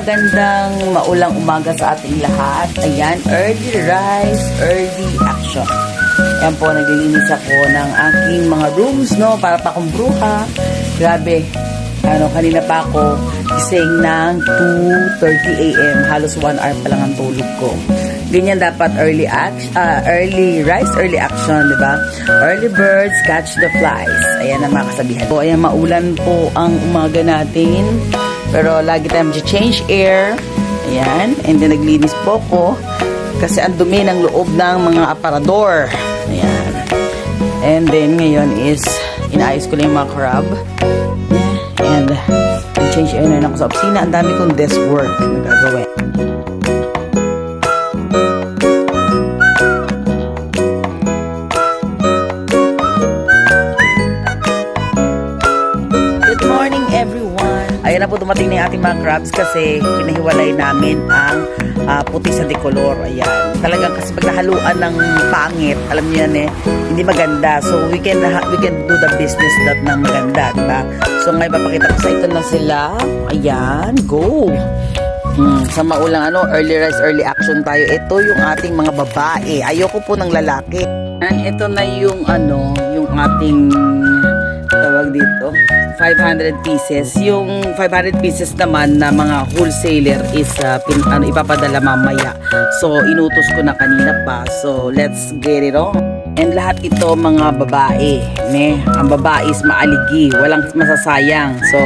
magandang maulang umaga sa ating lahat. Ayan, early rise, early action. Ayan po, naglilinis ako ng aking mga rooms, no? Para pa akong bruha. Grabe, kanina pa ako gising ng 2:30 a.m. Halos 1 hour pa lang ang tulog ko. Ganyan dapat early rise, early action, di ba? Early birds catch the flies. Ayan ang mga kasabihan. So, ayan, maulan po ang umaga natin. Pero lagi tayong change air. Ayan. And then naglinis po ko. Kasi ang dumi ng loob ng mga aparador. Ayan. And then ngayon is inaayos ko lang yung mga crab. And change air na ako sa opisina. Ang dami kong desk work na gagawin. Ayan na po, dumating na yung ating mga crabs kasi pinahiwalay namin ang puti sa decolor. Ayan. Talagang kasi pag nahaluan ng pangit, alam niyo yan hindi maganda. So we can do the business that ng maganda, diba? So ngayon papakita ko sa ito na sila. Ayan, go! Sa maulang early rise, early action tayo. Ito yung ating mga babae. Ayoko po ng lalaki. And ito na yung yung ating tawag dito 500 pieces. Yung 500 pieces naman na mga wholesaler is ipapadala mamaya. So inutos ko na kanina pa. So let's get it on. And lahat ito mga babae. Ang babae is maaligi, walang masasayang. So